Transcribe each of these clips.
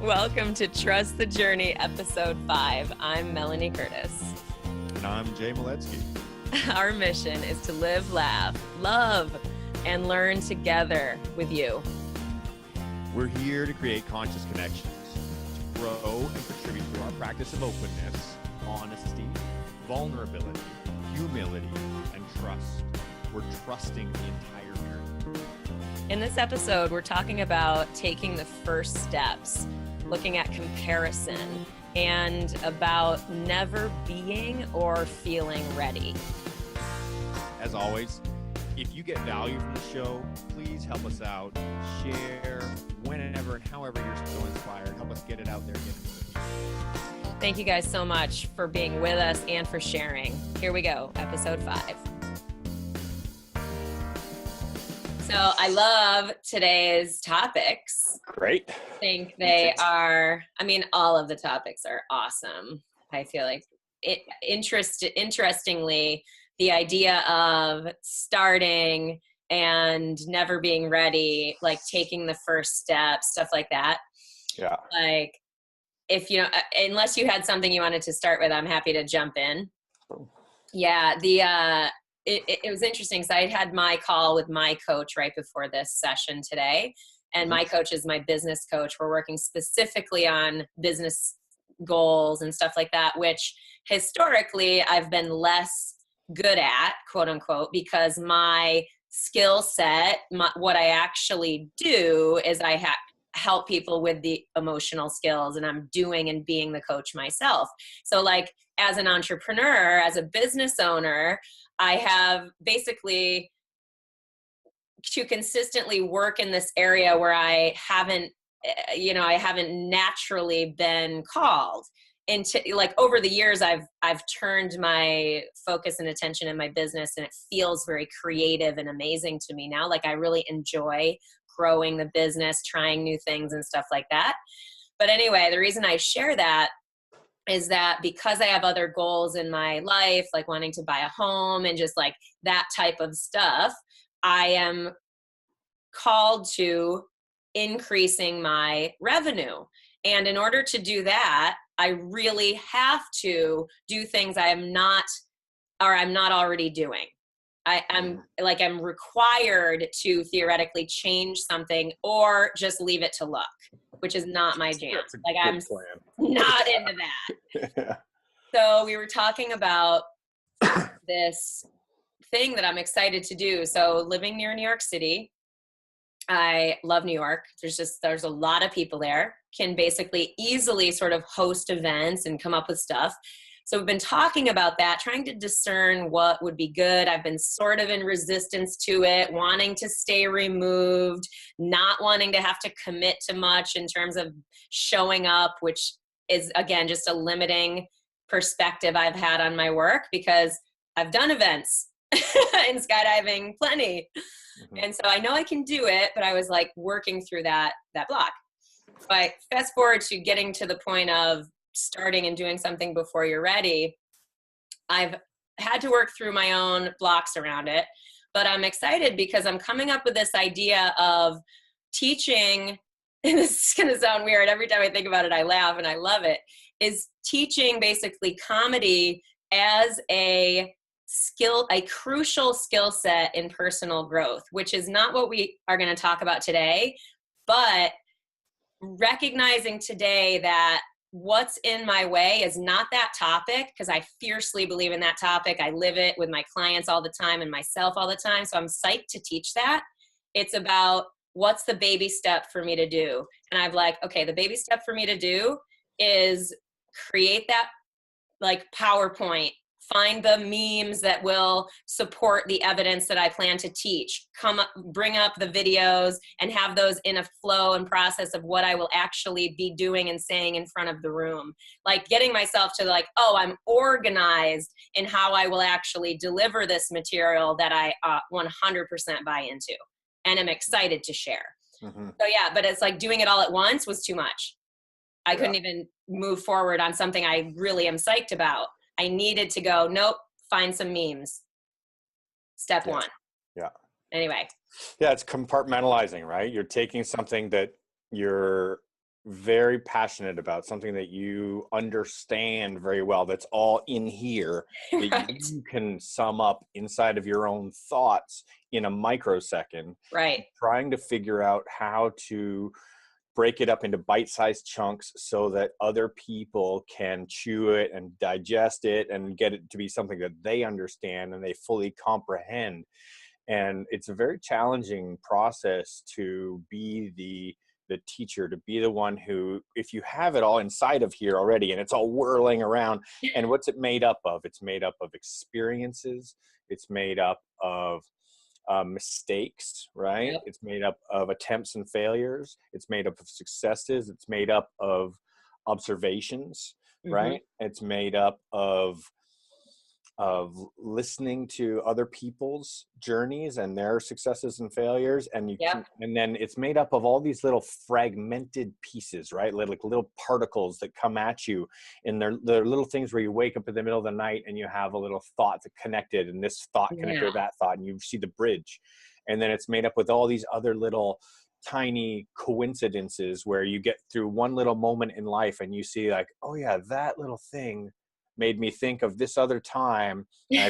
Welcome to Trust the Journey, Episode 5. I'm Melanie Curtis. And I'm Jay Maletsky. Our mission is to live, laugh, love, and learn together with you. We're here to create conscious connections, to grow and contribute through our practice of openness, honesty, vulnerability, humility, and trust. We're trusting the entire journey. In this episode, we're talking about taking the first steps, looking at comparison, and about never being or feeling ready. As always, if you get value from the show, please help us out. Share whenever and however you're so inspired. Help us get it out there. Thank you guys so much for being with us and for sharing. Here we go, Episode 5. So I love today's topics. Great. I think they are, all of the topics are awesome. I feel like interestingly, the idea of starting and never being ready, like taking the first step, stuff like that. Yeah. Like if, unless you had something you wanted to start with, I'm happy to jump in. Yeah. It was interesting because I had my call with my coach right before this session today. And my coach is my business coach. We're working specifically on business goals and stuff like that, which historically I've been less good at, quote unquote, because my skill set, what I actually do is I help people with the emotional skills, and I'm doing and being the coach myself. So like as an entrepreneur, as a business owner, I have basically to consistently work in this area where I haven't naturally been called into. Like over the years, I've turned my focus and attention in my business, and it feels very creative and amazing to me now. Like I really enjoy growing the business, trying new things and stuff like that. But anyway, the reason I share that is that because I have other goals in my life, like wanting to buy a home and just like that type of stuff, I am called to increasing my revenue. And in order to do that, I really have to do things I'm not already doing. I'm required to theoretically change something or just leave it to luck, which is not my jam. Like I'm not into that. Yeah. So we were talking about this thing that I'm excited to do. So living near New York City, I love New York. There's a lot of people there, can basically easily sort of host events and come up with stuff. So we've been talking about that, trying to discern what would be good. I've been sort of in resistance to it, wanting to stay removed, not wanting to have to commit to much in terms of showing up, which is, again, just a limiting perspective I've had on my work because I've done events in skydiving plenty. Mm-hmm. And so I know I can do it, but I was like working through that block. But fast forward to getting to the point of starting and doing something before you're ready, I've had to work through my own blocks around it, but I'm excited because I'm coming up with this idea of teaching, and this is going to sound weird. Every time I think about it, I laugh and I love it, is teaching basically comedy as a crucial skill set in personal growth, which is not what we are going to talk about today, but recognizing today that what's in my way is not that topic, because I fiercely believe in that topic. I live it with my clients all the time and myself all the time. So I'm psyched to teach that. It's about what's the baby step for me to do. And I'm like, okay, the baby step for me to do is create that like PowerPoint, find the memes that will support the evidence that I plan to teach, bring up the videos and have those in a flow and process of what I will actually be doing and saying in front of the room. Like getting myself to like, oh, I'm organized in how I will actually deliver this material that I 100% buy into and am excited to share. Mm-hmm. So yeah, but it's like doing it all at once was too much. I couldn't even move forward on something I really am psyched about. I needed to go, nope, find some memes. Step one. Yeah. Anyway. Yeah, it's compartmentalizing, right? You're taking something that you're very passionate about, something that you understand very well, that's all in here, that Right. you can sum up inside of your own thoughts in a microsecond, Right. trying to figure out how to break it up into bite-sized chunks so that other people can chew it and digest it and get it to be something that they understand and they fully comprehend. And it's a very challenging process to be the teacher, to be the one who, if you have it all inside of here already and it's all whirling around, and what's it made up of? It's made up of experiences, it's made up of mistakes, right? Yep. It's made up of attempts and failures. It's made up of successes. It's made up of observations, Hmm. right? It's made up of listening to other people's journeys and their successes and failures, and Yep. and then it's made up of all these little fragmented pieces, right? Like little particles that come at you, and they're little things where you wake up in the middle of the night and you have a little thought that connected, and this thought connected Yeah. with that thought, and you see the bridge. And then it's made up with all these other little tiny coincidences where you get through one little moment in life and you see, like, oh yeah, that little thing made me think of this other time. And I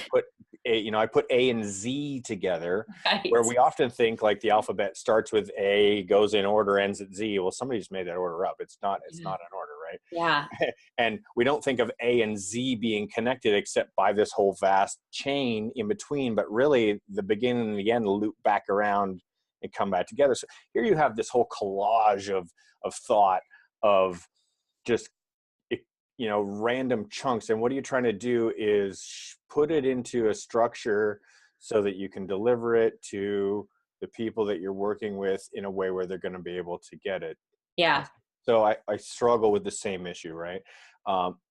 put A and Z together, where Right. we often think like the alphabet starts with A, goes in order, ends at Z. Well, somebody just made that order up. It's Yeah. not an order, Yeah. right? And we don't think of A and Z being connected except by this whole vast chain in between, but really the beginning and the end loop back around and come back together. So here you have this whole collage of thought, of just, random chunks. And what are you trying to do is put it into a structure so that you can deliver it to the people that you're working with in a way where they're going to be able to get it. Yeah. And so I struggle with the same issue, right?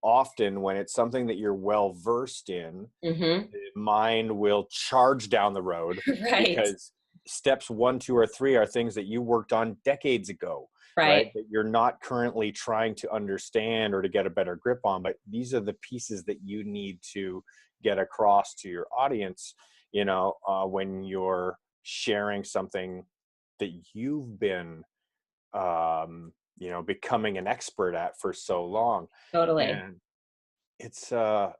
Often when it's something that you're well versed in, Hmm. the mind will charge down the road, Right. because steps 1, 2, or 3 are things that you worked on decades ago, right? Right. That you're not currently trying to understand or to get a better grip on, but these are the pieces that you need to get across to your audience, when you're sharing something that you've been, becoming an expert at for so long. Totally. And it's a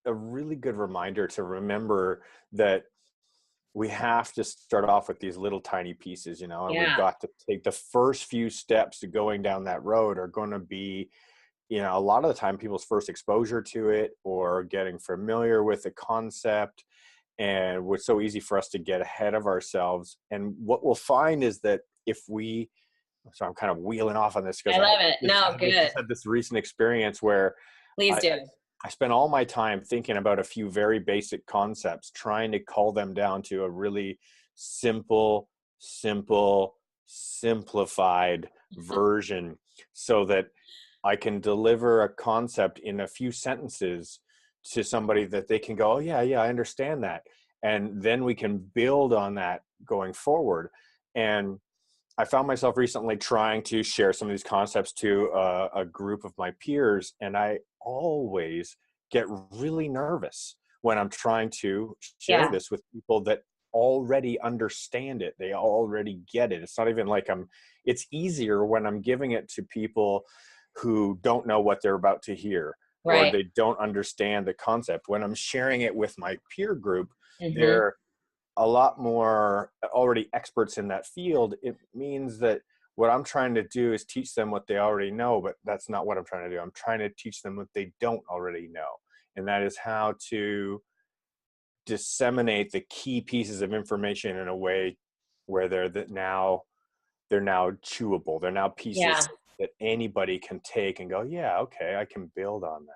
really good reminder to remember that we have to start off with these little tiny pieces, and we've Yeah. got to take the first few steps to going down that road are going to be, a lot of the time people's first exposure to it or getting familiar with the concept. And it's so easy for us to get ahead of ourselves. And what we'll find is that so I'm kind of wheeling off on this I because love it. No, good. just had this recent experience where Please I, do. I spent all my time thinking about a few very basic concepts, trying to cull them down to a really simple, simplified version so that I can deliver a concept in a few sentences to somebody that they can go, oh, yeah, I understand that. And then we can build on that going forward. And I found myself recently trying to share some of these concepts to a group of my peers, and I always get really nervous when I'm trying to share Yeah. this with people that already understand it. They already get it. It's not even like it's easier when I'm giving it to people who don't know what they're about to hear, or Right. they don't understand the concept. When I'm sharing it with my peer group, Hmm. they're a lot more already experts in that field. It means that what I'm trying to do is teach them what they already know, but that's not what I'm trying to do. I'm trying to teach them what they don't already know. And that is how to disseminate the key pieces of information in a way where they're now chewable. They're now Yeah. pieces that anybody can take and go, yeah, okay, I can build on that.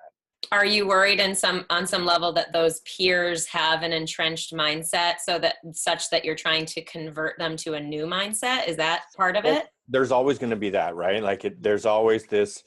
Are you worried on some level that those peers have an entrenched mindset such that you're trying to convert them to a new mindset? Is that part of Well, it? there's always going to be that, right? Like there's always this,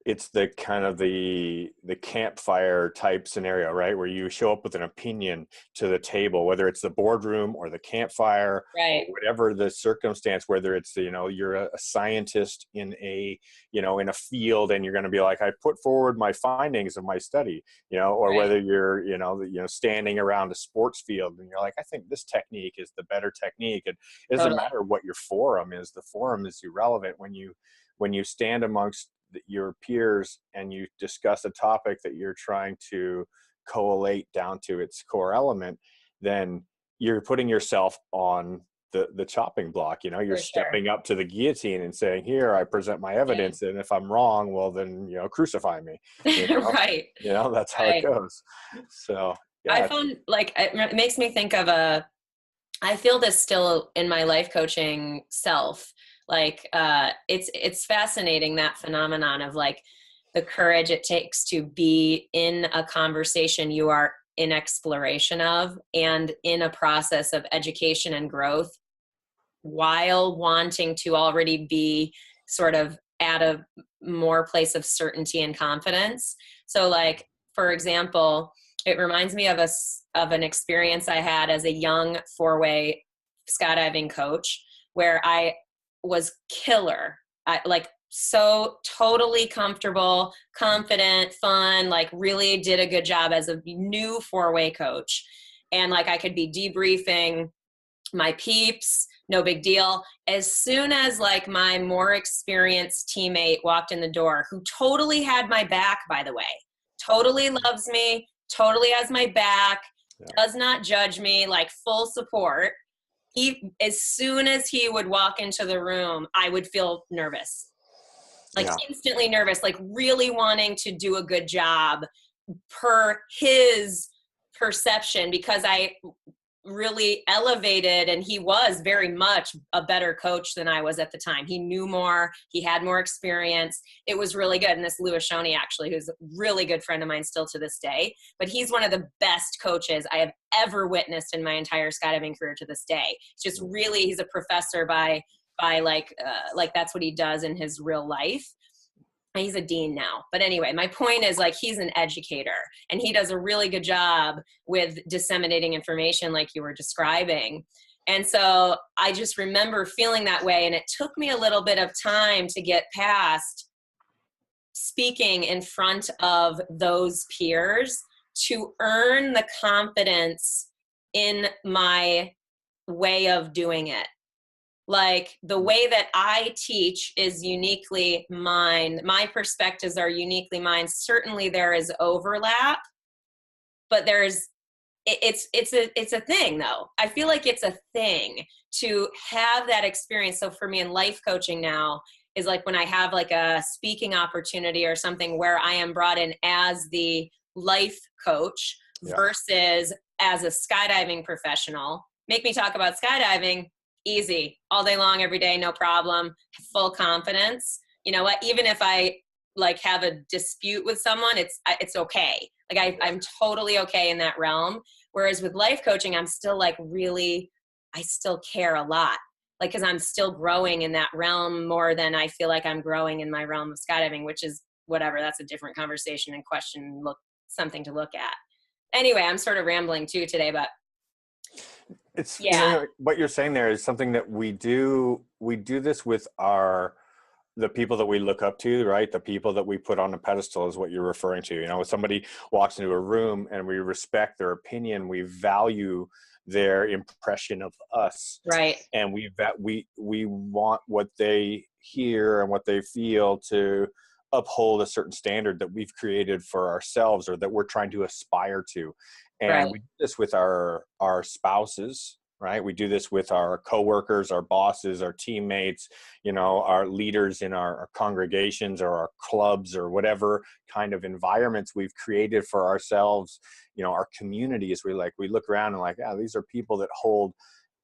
it's the kind of the campfire type scenario, right? Where you show up with an opinion to the table, whether it's the boardroom or the campfire, or Right. whatever the circumstance, whether it's, you're a scientist in a, in a field, and you're going to be like, I put forward my findings of my study, or Right. whether you're, standing around a sports field and you're like, I think this technique is the better technique. And it doesn't Totally. matter what your forum is. The forum is irrelevant when you stand amongst your peers and you discuss a topic that you're trying to collate down to its core element. Then you're putting yourself on the chopping block. You're For sure. stepping up to the guillotine and saying, here, I present my Yeah. evidence, and if I'm wrong, well, then crucify me. Right. That's how it Right. goes. So I yeah. found, like, it makes me think of I feel this still in my life coaching self. Like, it's fascinating, that phenomenon of, like, the courage it takes to be in a conversation you are in exploration of and in a process of education and growth, while wanting to already be sort of at a more place of certainty and confidence. So, like, for example, it reminds me of an experience I had as a young four-way skydiving coach, where I was killer. I, like, so totally comfortable, confident, fun, like, really did a good job as a new four-way coach. And, like, I could be debriefing my peeps, no big deal. As soon as, like, my more experienced teammate walked in the door, who totally had my back, by the way, totally loves me, totally has my back, Yeah. does not judge me, like, full support. As soon as he would walk into the room, I would feel nervous, like, Yeah. instantly nervous, like, really wanting to do a good job per his perception, because I really elevated, and he was very much a better coach than I was at the time. He knew more, he had more experience. It was really good. And this Louis Shoney, actually, who's a really good friend of mine still to this day, but he's one of the best coaches I have ever witnessed in my entire skydiving career to this day. It's just really, he's a professor by like that's what he does in his real life. He's a dean now. But anyway, my point is, like, he's an educator, and he does a really good job with disseminating information like you were describing. And so I just remember feeling that way. And it took me a little bit of time to get past speaking in front of those peers to earn the confidence in my way of doing it. Like, the way that I teach is uniquely mine. My perspectives are uniquely mine. Certainly there is overlap, but it's a thing, though. I feel like it's a thing to have that experience. So for me in life coaching now is, like, when I have, like, a speaking opportunity or something where I am brought in as the life coach versus as a skydiving professional. Make me talk about skydiving. Easy, all day long, every day, no problem, full confidence. You know what? Even if I, like, have a dispute with someone, it's okay. Like, I'm totally okay in that realm. Whereas with life coaching, I'm still, like, really, I still care a lot, like, because I'm still growing in that realm more than I feel like I'm growing in my realm of skydiving, which is whatever. That's a different conversation and question, something to look at. Anyway, I'm sort of rambling too today, but It's, yeah. what you're saying there is something that we do this with the people that we look up to, right? The people that we put on a pedestal is what you're referring to. If somebody walks into a room and we respect their opinion, we value their impression of us, Right. and we want what they hear and what they feel to uphold a certain standard that we've created for ourselves, or that we're trying to aspire to. And Right. we do this with our spouses, right? We do this with our coworkers, our bosses, our teammates, our leaders in our congregations or our clubs, or whatever kind of environments we've created for ourselves. Our communities, we look around and, like, these are people that hold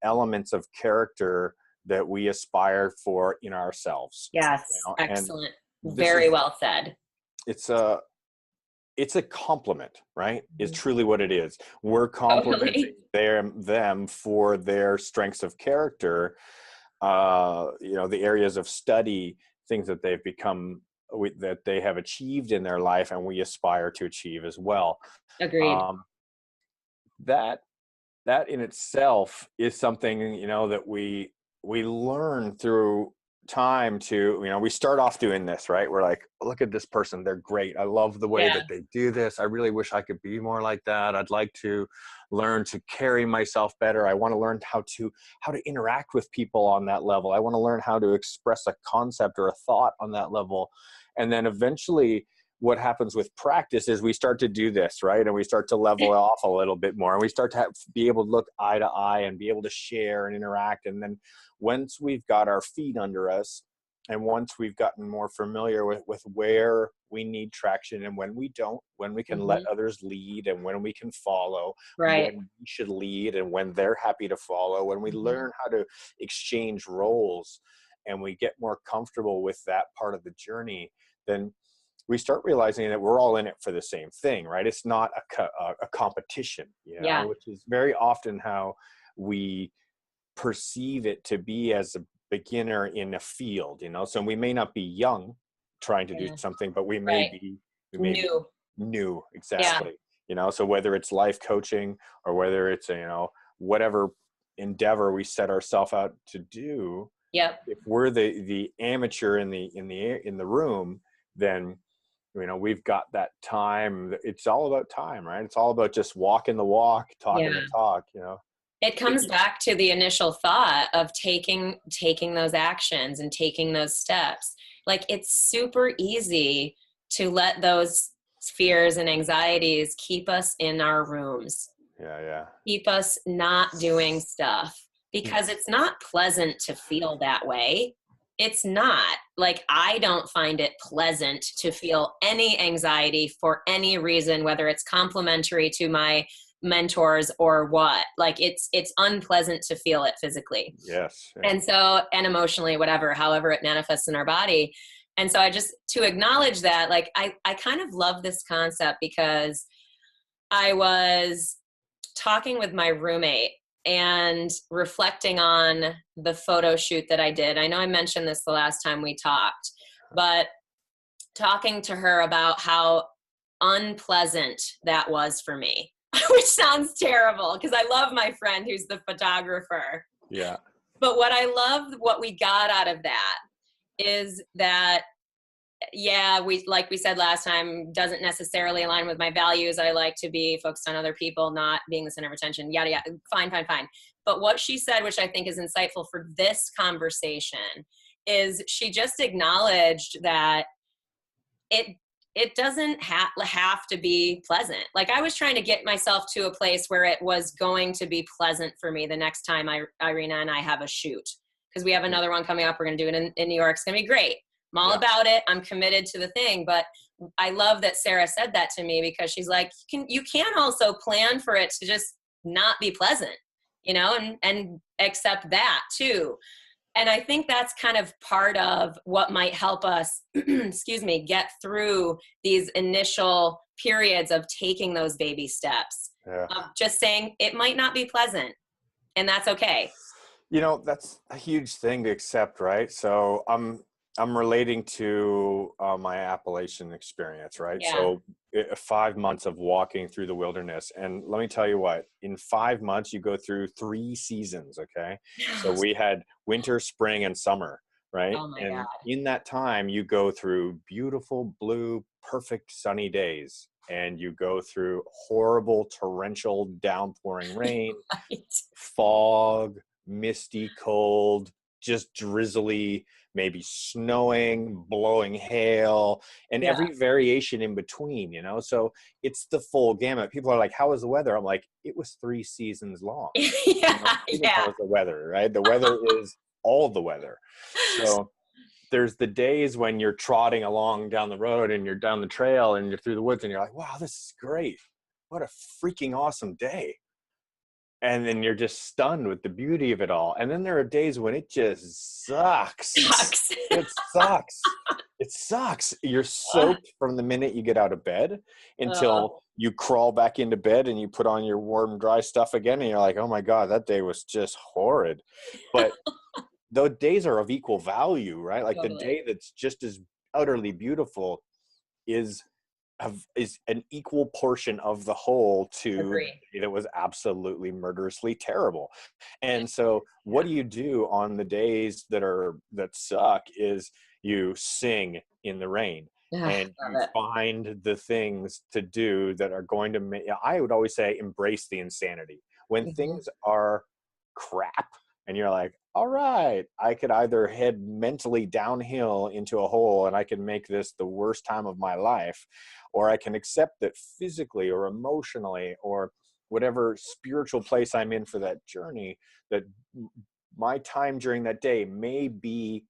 elements of character that we aspire for in ourselves. Yes. And Excellent. this Very is, well said. it's a compliment, right? Is truly what it is. We're Totally. complimenting them for their strengths of character, the areas of study, things that they've become that they have achieved in their life, and we aspire to achieve as well. Agreed. That in itself is something, that we learn through time to, we start off doing this, right? We're like, look at this person. They're great. I love the way Yeah. that they do this. I really wish I could be more like that. I'd like to learn to carry myself better. I want to learn how to interact with people on that level. I want to learn how to express a concept or a thought on that level. And then eventually what happens with practice is we start to do this, right? And we start to level off a little bit more, and we start to be able to look eye to eye and be able to share and interact. And then once we've got our feet under us, and once we've gotten more familiar with where we need traction and when we don't, when we can let others lead and when we can follow, Right. when we should lead and when they're happy to follow, when we learn how to exchange roles and we get more comfortable with that part of the journey, then we start realizing that we're all in it for the same thing, right? It's not a competition, Yeah. which is very often how we perceive it to be as a beginner in a field, So we may not be young trying to do something, but we may Right. be New. new, exactly. So whether it's life coaching or whether it's, whatever endeavor we set ourselves out to do, Yep. if we're the amateur in the room, then we've got that time. It's all about time, right? It's all about just walking the walk, talking the talk, It comes back to the initial thought of taking those actions and taking those steps. Like, it's super easy to let those fears and anxieties keep us in our rooms. Yeah. Keep us not doing stuff because it's not pleasant to feel that way. It's not. Like, I don't find it pleasant to feel any anxiety for any reason, whether it's complimentary to my mentors or what. Like, it's unpleasant to feel it physically. Yes. And so, and emotionally, whatever, however it manifests in our body. And so to acknowledge that, like, I kind of love this concept because I was talking with my roommate and reflecting on the photo shoot that I did. I know I mentioned this the last time we talked, but talking to her about how unpleasant that was for me, which sounds terrible because I love my friend who's the photographer. Yeah. But what we got out of that is that, like we said last time, doesn't necessarily align with my values. I like to be focused on other people, not being the center of attention, yada, yada. Fine. But what she said, which I think is insightful for this conversation, is she just acknowledged that it doesn't have to be pleasant. Like, I was trying to get myself to a place where it was going to be pleasant for me the next time Irina and I have a shoot, because we have another one coming up. We're going to do it in New York. It's going to be great. I'm all about it. I'm committed to the thing. But I love that Sarah said that to me, because she's like, you can also plan for it to just not be pleasant, and accept that too. And I think that's kind of part of what might help us, get through these initial periods of taking those baby steps. Of just saying it might not be pleasant, and that's okay. That's a huge thing to accept, right? So I'm relating to my Appalachian experience, right? Yeah. So 5 months of walking through the wilderness. And let me tell you what, in 5 months, you go through 3 seasons, okay? So we had winter, spring, and summer, right? Oh my and God. in that time, you go through beautiful, blue, perfect sunny days. And you go through horrible, torrential, downpouring rain, fog, misty, cold, just drizzly, maybe snowing, blowing hail, and every variation in between, So it's the full gamut. People are like, how was the weather? I'm like, it was 3 seasons long. How was the weather, right? The weather is all the weather. So there's the days when you're trotting along down the road and you're down the trail and you're through the woods and you're like, wow, this is great. What a freaking awesome day. And then you're just stunned with the beauty of it all. And then there are days when it just sucks. It sucks. It sucks. You're soaked from the minute you get out of bed until you crawl back into bed and you put on your warm, dry stuff again. And you're like, oh my God, that day was just horrid. But those days are of equal value, right? Like the day that's just as utterly beautiful is an equal portion of the whole to Agree. that was absolutely murderously terrible. And so what do you do on the days that suck is you sing in the rain, Ugh, and you love it. find the things to do that are going to make, I would always say, embrace the insanity. When Mhm. things are crap and you're like, all right, I could either head mentally downhill into a hole and I can make this the worst time of my life, or I can accept that physically or emotionally or whatever spiritual place I'm in for that journey, that my time during that day may be,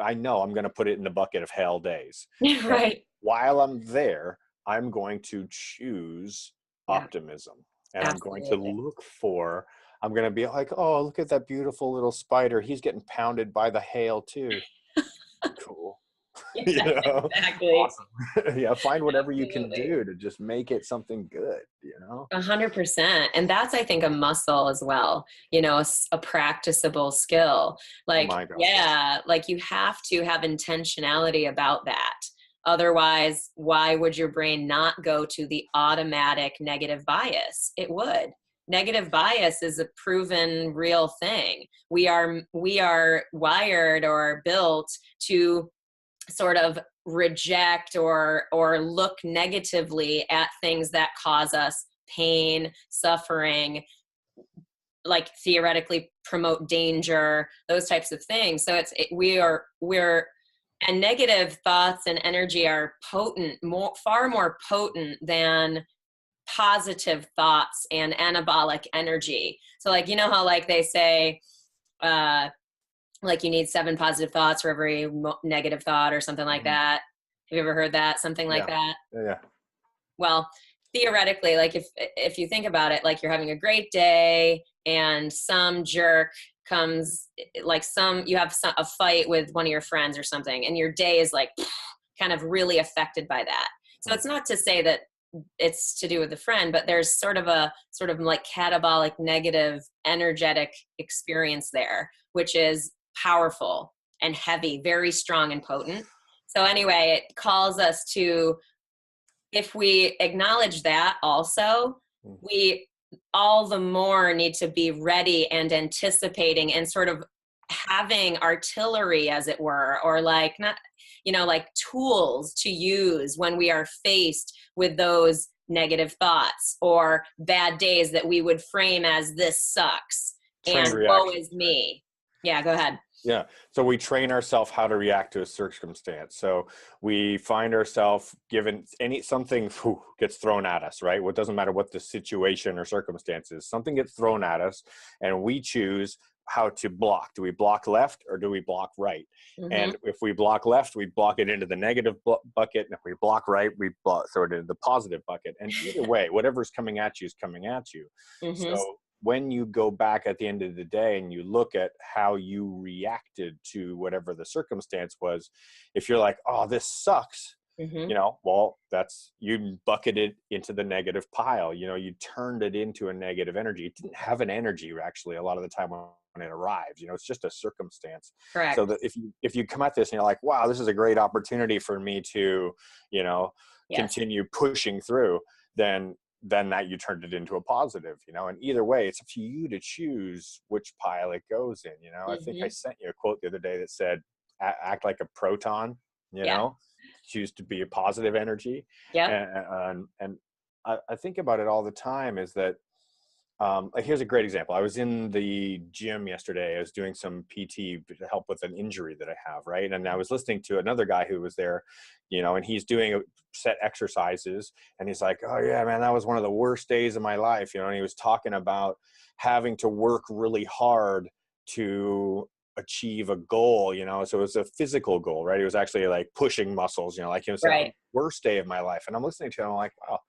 I know I'm going to put it in the bucket of hell days. But Right. while I'm there, I'm going to choose Yeah, optimism, and I'm going to absolutely. look for, I'm going to be like, oh, look at that beautiful little spider. He's getting pounded by the hail too. Cool. Yeah, You know, exactly. awesome. Yeah, find whatever you can Absolutely. do to just make it something good, you know? 100%. And that's, I think, a muscle as well, a practicable skill. Oh Like, my God, yeah. yeah, like you have to have intentionality about that. Otherwise, why would your brain not go to the automatic negative bias? It would. Negative bias is a proven real thing. We are wired or built to sort of reject or look negatively at things that cause us pain, suffering, like theoretically promote danger, those types of things. So we're and negative thoughts and energy are far more potent than positive thoughts and anabolic energy. So like, how like they say, like you need 7 positive thoughts for every negative thought or something like Mhm. that. Have you ever heard that? Something like Yeah. that? Yeah. Well, theoretically, like if you think about it, like you're having a great day and some jerk comes, like you have a fight with one of your friends or something, and your day is like kind of really affected by that. So Mm. it's not to say that it's to do with the friend, but there's sort of like catabolic negative energetic experience there, which is powerful and heavy, very strong and potent. So anyway, it calls us to, if we acknowledge that also, Mm. we all the more need to be ready and anticipating and sort of having artillery, as it were, or like not, like tools to use when we are faced with those negative thoughts or bad days that we would frame as this sucks Trained and woe reactions, is right? me. Yeah, go ahead. Yeah. So we train ourselves how to react to a circumstance. So we find ourselves given something gets thrown at us, right? What doesn't matter what the situation or circumstance is, something gets thrown at us, and we choose how to block. Do we block left or do we block right? Mm-hmm. And if we block left, we block it into the negative bucket. And if we block right, we throw it into the positive bucket. And either way, whatever's coming at you is coming at you. Mm-hmm. So when you go back at the end of the day and you look at how you reacted to whatever the circumstance was, if you're like, oh, this sucks, Mm-hmm. well, that's, you bucketed into the negative pile, you turned it into a negative energy. It didn't have an energy actually a lot of the time when it arrives, it's just a circumstance. So Correct. that if you come at this and you're like, wow, this is a great opportunity for me to, Yes. continue pushing through, then that you turned it into a positive, and either way, it's up to you to choose which pile it goes in. I think I Mm-hmm. sent you a quote the other day that said, act like a proton, Yeah. choose to be a positive energy. Yep. And I think about it all the time is that, like, here's a great example. I was in the gym yesterday. I was doing some PT to help with an injury that I have, right? And I was listening to another guy who was there, and he's doing set exercises, and he's like, oh yeah, man, that was one of the worst days of my life, and he was talking about having to work really hard to achieve a goal, so it was a physical goal, right? It was actually like pushing muscles, like he was saying, Right. worst day of my life. And I'm listening to him, I'm like, wow,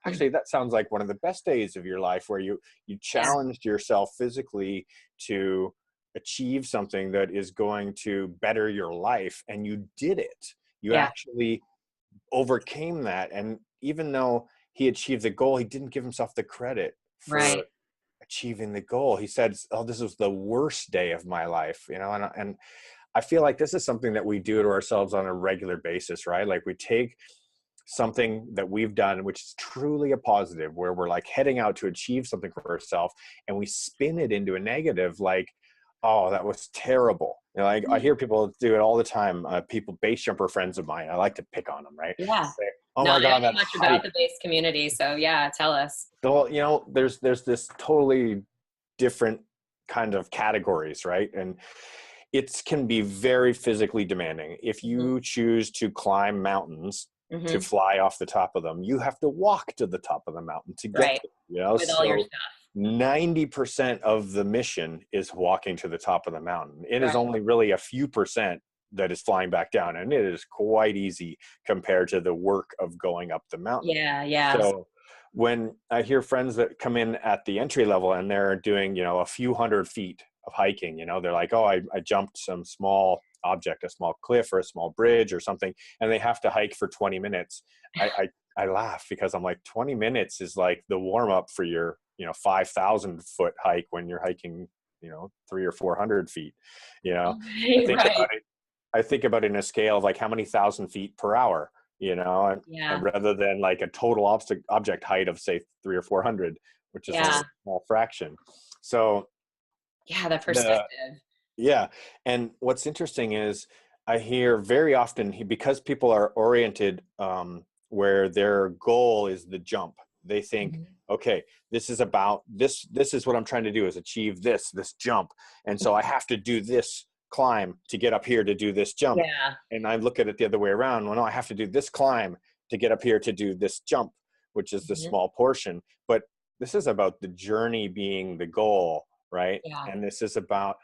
Mm. actually, that sounds like one of the best days of your life, where you Yeah. challenged yourself physically to achieve something that is going to better your life, and you did it. You Yeah. actually overcame that. And even though he achieved the goal, he didn't give himself the credit Right. for achieving the goal. He said, oh, this was the worst day of my life, and I feel like this is something that we do to ourselves on a regular basis, right? Like we take something that we've done, which is truly a positive, where we're like heading out to achieve something for ourselves, and we spin it into a negative, like, oh, that was terrible. You know, like I hear people do it all the time. People, base jumper friends of mine, I like to pick on them, right? Yeah. Say, oh No, my I don't God, know that much hike. about the base community. So yeah, tell us. Well, you know, there's this totally different kind of categories, right? And it can be very physically demanding. If Mm-hmm. you choose to climb mountains, to Mm-hmm. fly off the top of them, you have to walk to the top of the mountain to get Right. there, you know? With all your So stuff. 90% of the mission is walking to the top of the mountain. It is Right. only really a few percent that is flying back down, and it is quite easy compared to the work of going up the mountain. Yeah. Yeah. So when I hear friends that come in at the entry level and they're doing, you know, a few 100 feet of hiking, you know, they're like, oh, I jumped some small object, a small cliff or a small bridge or something, and they have to hike for 20 minutes. I laugh because I'm like, 20 minutes is like the warm up for your, you know, 5,000 foot hike when you're hiking, you know, 300 or 400 feet, you know. I Right. think Right. about it, I think about it in a scale of like how many thousand feet per hour, you know, and Yeah. rather than like a total object height of say 300 or 400, which is only Yeah. a small fraction. So Yeah. The the perspective. yeah, and what's interesting is I hear very often, because people are oriented where their goal is the jump. They think, Mhm. okay, this is about this. This is what I'm trying to do, is achieve this jump, and so I have to do this climb to get up here to do this jump. Yeah. And I look at it the other way around. Well, no, I have to do this climb to get up here to do this jump, which is the Mhm. small portion. But this is about the journey being the goal, right? Yeah. And this is about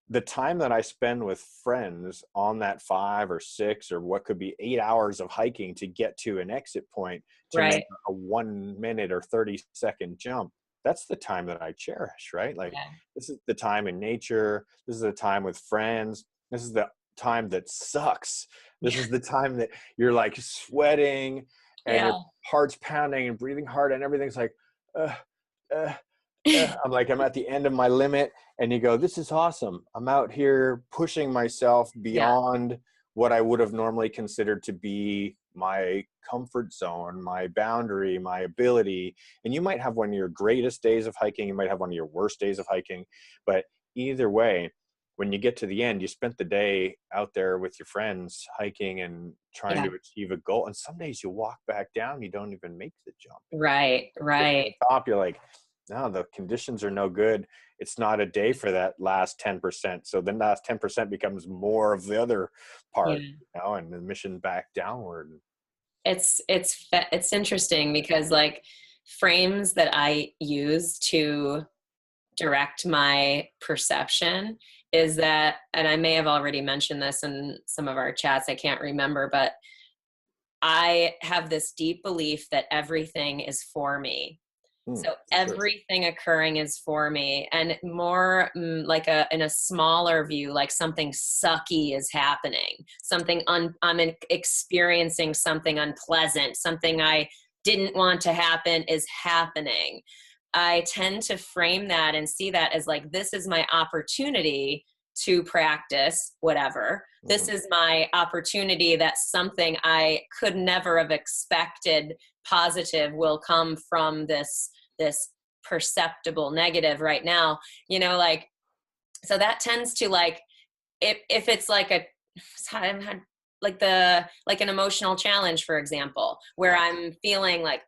the time that I spend with friends on that 5 or 6 or what could be 8 hours of hiking to get to an exit point to make Right. a 1 minute or 30-second jump. That's the time that I cherish, right? Like, Yeah. this is the time in nature. This is the time with friends. This is the time that sucks. This Yeah. is the time that you're like sweating and your Yeah. heart's pounding and breathing hard and everything's like, uh, uh, I'm like, I'm at the end of my limit, and you go, this is awesome. I'm out here pushing myself Yeah. beyond what I would have normally considered to be my comfort zone, my boundary, my ability. And you might have one of your greatest days of hiking. You might have one of your worst days of hiking. But either way, when you get to the end, you spent the day out there with your friends hiking and trying Yeah. to achieve a goal. And some days you walk back down, you don't even make the jump. Right. Get to Right. the top, you're like, no, the conditions are no good. It's not a day for that last 10%. So then that last 10% becomes more of the other part, Yeah. you know, and the mission back downward. It's interesting because like frames that I use to direct my perception is that, and I may have already mentioned this in some of our chats, I can't remember, but I have this deep belief that everything is for me. So Sure. everything occurring is for me, and more like in a smaller view, like something sucky is happening, experiencing something unpleasant, something I didn't want to happen is happening. I tend to frame that and see that as like, this is my opportunity to practice whatever. This Mhm. is my opportunity that something I could never have expected positive will come from this perceptible negative right now, you know, like, so that tends to like, if it's like like an emotional challenge, for example, where I'm feeling like,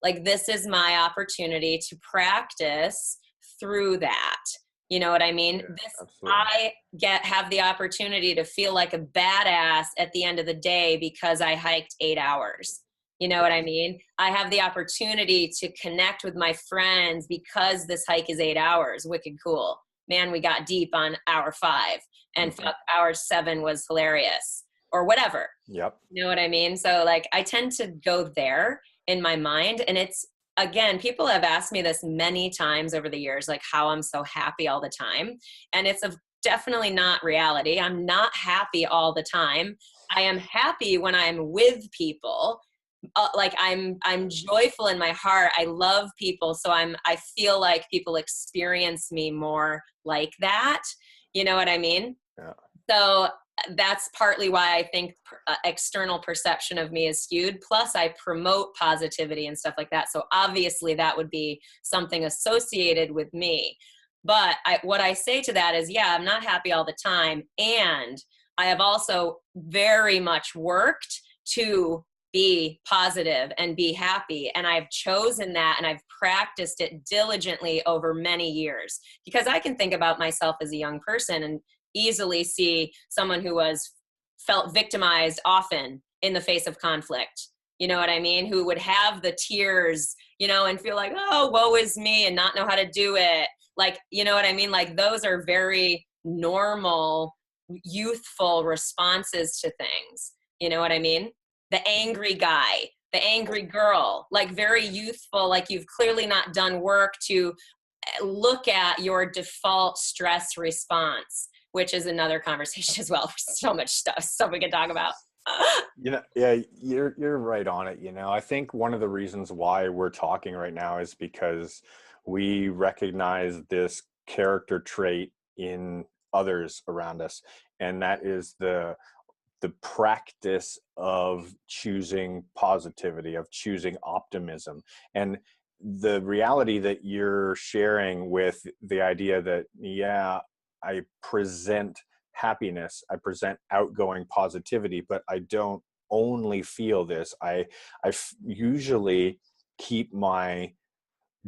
like this is my opportunity to practice through that. You know what I mean? Yeah, This, absolutely. I have the opportunity to feel like a badass at the end of the day because I hiked 8 hours. You know what I mean? I have the opportunity to connect with my friends because this hike is 8 hours. Wicked cool. Man, we got deep on hour 5, and Mhm. fuck, hour 7 was hilarious, or whatever. Yep. You know what I mean? So like, I tend to go there in my mind. And it's, again, people have asked me this many times over the years, like how I'm so happy all the time. And it's definitely not reality. I'm not happy all the time. I am happy when I'm with people. Like I'm joyful in my heart. I love people. So I feel like people experience me more like that. You know what I mean? Yeah. So that's partly why I think external perception of me is skewed. Plus, I promote positivity and stuff like that. So obviously, that would be something associated with me. But what I say to that is, yeah, I'm not happy all the time. And I have also very much worked to be positive and be happy. And I've chosen that and I've practiced it diligently over many years, because I can think about myself as a young person and easily see someone who felt victimized often in the face of conflict. You know what I mean? Who would have the tears, and feel like, oh, woe is me, and not know how to do it. Like, you know what I mean? Like, those are very normal, youthful responses to things. You know what I mean? The angry guy, the angry girl, like very youthful, like you've clearly not done work to look at your default stress response, which is another conversation as well. So much stuff we can talk about. Yeah, you're right on it. I think one of the reasons why we're talking right now is because we recognize this character trait in others around us, and that is the practice of choosing positivity, of choosing optimism. And the reality that you're sharing with the idea that, yeah, I present happiness, I present outgoing positivity, but I don't only feel this. I usually keep my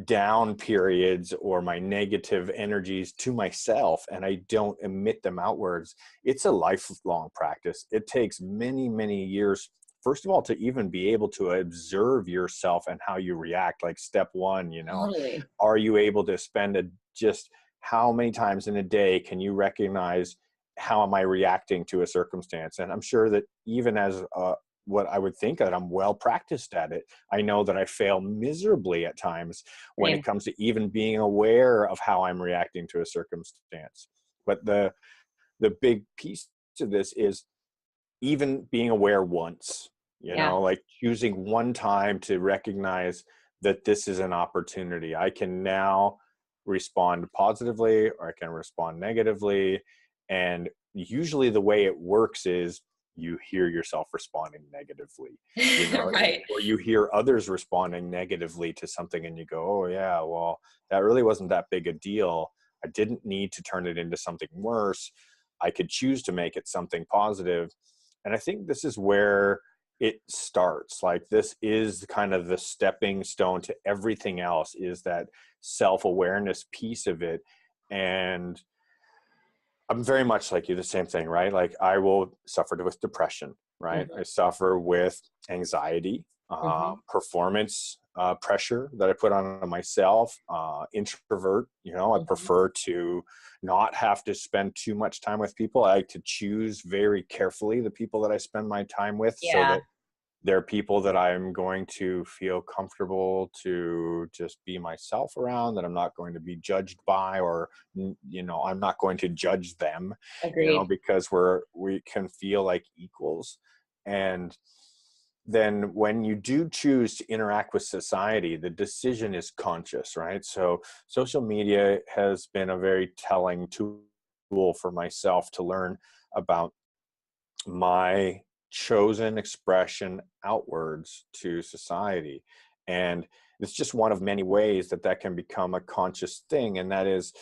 down periods or my negative energies to myself, and I don't emit them outwards. It's a lifelong practice. It takes many, many years, first of all, to even be able to observe yourself and how you react. Like step one, Totally. are you able to spend just how many times in a day can you recognize how am I reacting to a circumstance? And I'm sure that even as what I would think that I'm well practiced at it, I know that I fail miserably at times when Same. it comes to even being aware of how I'm reacting to a circumstance. But the big piece to this is even being aware once, Yeah. like choosing one time to recognize that this is an opportunity. I can now respond positively or I can respond negatively. And usually the way it works is you hear yourself responding negatively, Right. or you hear others responding negatively to something and you go, oh yeah, well, that really wasn't that big a deal. I didn't need to turn it into something worse. I could choose to make it something positive. And I think this is where it starts. Like this is kind of the stepping stone to everything else, is that self-awareness piece of it. And I'm very much like you, the same thing, right? Like I will suffer with depression, right? Mm-hmm. I suffer with anxiety, Mm-hmm. performance pressure that I put on myself, introvert, I Mm-hmm. prefer to not have to spend too much time with people. I like to choose very carefully the people that I spend my time with, so Yeah. that they're people that I'm going to feel comfortable to just be myself around, that I'm not going to be judged by, or, I'm not going to judge them, Agreed. because we can feel like equals. And then when you do choose to interact with society, the decision is conscious, right? So social media has been a very telling tool for myself to learn about my chosen expression outwards to society. And it's just one of many ways that can become a conscious thing. And that is,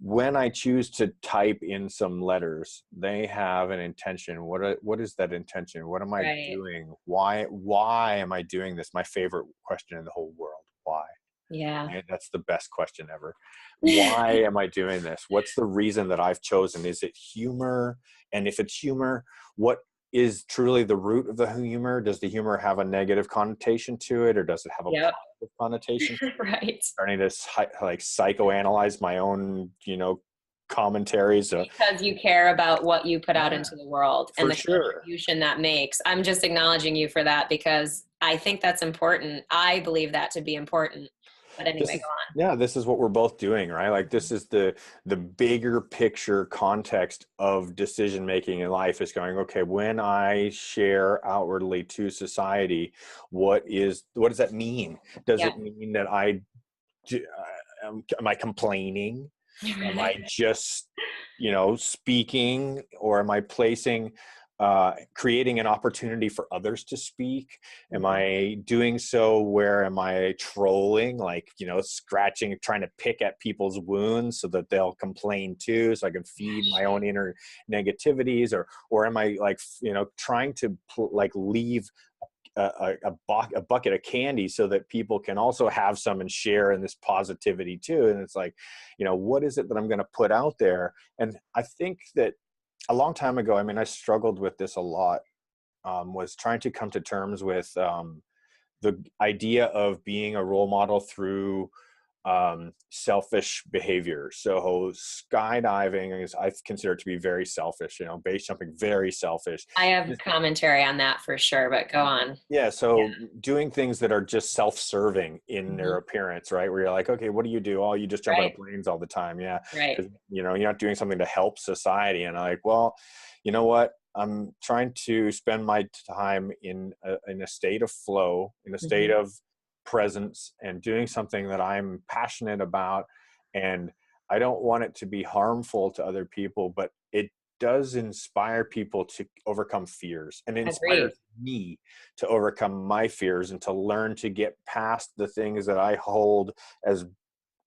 when I choose to type in some letters, they have an intention. What is that intention? What am I Right. doing? Why am I doing this? My favorite question in the whole world. Why? Yeah. Right? That's the best question ever. Why am I doing this? What's the reason that I've chosen? Is it humor? And if it's humor, what is truly the root of the humor? Does the humor have a negative connotation to it, or does it have a Yep. positive connotation? Right. Starting to like psychoanalyze my own, commentaries. Because you care about what you put out Yeah, into the world and for the sure. contribution that makes. I'm just acknowledging you for that because I think that's important. I believe that to be important. But anyway, go This is what we're both doing, right? Like this is the bigger picture context of decision making in life, is going, okay, when I share outwardly to society, what does that mean? Does on. it mean that am I complaining? Am Yeah. I just speaking, or am I placing, creating an opportunity for others to speak? Am I doing so where am I trolling, like, scratching, trying to pick at people's wounds so that they'll complain too, so I can feed my own inner negativities? Or am I like, trying to leave a bucket of candy so that people can also have some and share in this positivity too? And it's like, what is it that I'm going to put out there? And I think that a long time ago, I mean, I struggled with this a lot, was trying to come to terms with the idea of being a role model through selfish behavior. So skydiving is, I consider it to be very selfish, base jumping, very selfish. I have commentary on that for sure, but go on. Yeah. So Yeah. doing things that are just self-serving in their appearance, right? Where you're like, okay, what do you do? Oh, you just jump out of planes all the time. Yeah. Right. You're not doing something to help society. And I'm like, well, you know what? I'm trying to spend my time in a state of flow, in a state of presence, and doing something that I'm passionate about. And I don't want it to be harmful to other people, but it does inspire people to overcome fears, and it inspires me to overcome my fears and to learn to get past the things that I hold as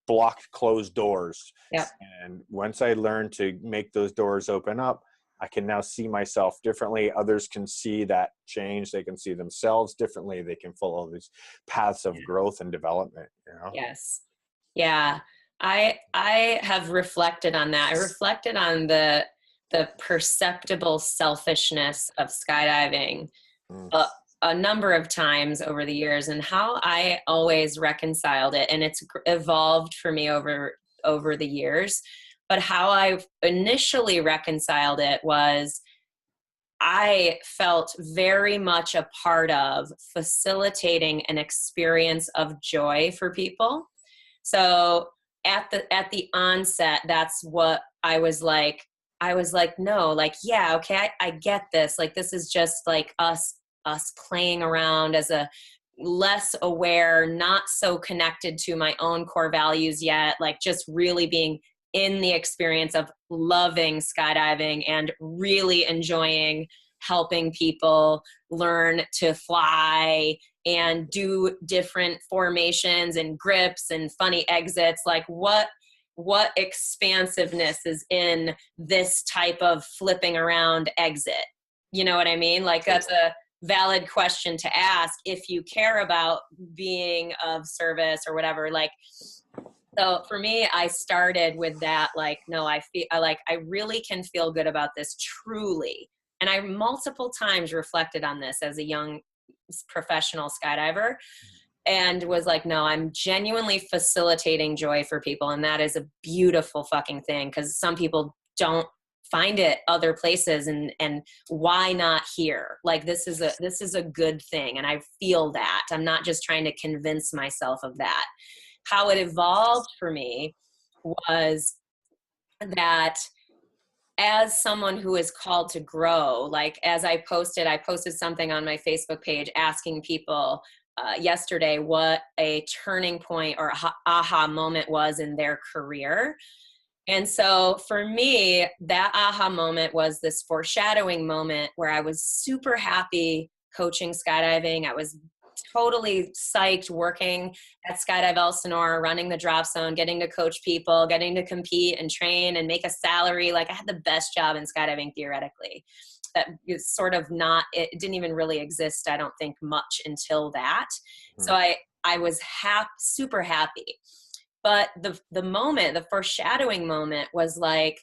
blocked, closed doors. Yep. And once I learn to make those doors open up, I can now see myself differently. Others can see that change. They can see themselves differently. They can follow these paths of growth and development. Yes. Yeah. I have reflected on that. I reflected on the perceptible selfishness of skydiving a number of times over the years, and how I always reconciled it. And it's evolved for me over the years. But how I initially reconciled it was I felt very much a part of facilitating an experience of joy for people. So at the onset, that's what I was like. I was like, no, like, yeah, okay, I get this. Like, this is just like us playing around as a less aware, not so connected to my own core values yet, like just really being in the experience of loving skydiving and really enjoying helping people learn to fly and do different formations and grips and funny exits. Like what expansiveness is in this type of flipping around exit? You know what I mean? Like, that's a valid question to ask if you care about being of service or whatever. Like, so for me, I started with that, like, no, I really can feel good about this truly. And I multiple times reflected on this as a young professional skydiver, and was like, no, I'm genuinely facilitating joy for people. And that is a beautiful fucking thing, because some people don't find it other places, and why not here? Like, this is a good thing. And I feel that. I'm not just trying to convince myself of that. How it evolved for me was that as someone who is called to grow, like, as I posted something on my Facebook page asking people yesterday what a turning point or aha moment was in their career. And so for me, that aha moment was this foreshadowing moment where I was super happy coaching skydiving. I was totally psyched working at Skydive Elsinore, running the drop zone, getting to coach people, getting to compete and train and make a salary. Like, I had the best job in skydiving theoretically. That is sort of not, it didn't even really exist, I don't think, much until that. So I was super happy. But the moment, the foreshadowing moment was like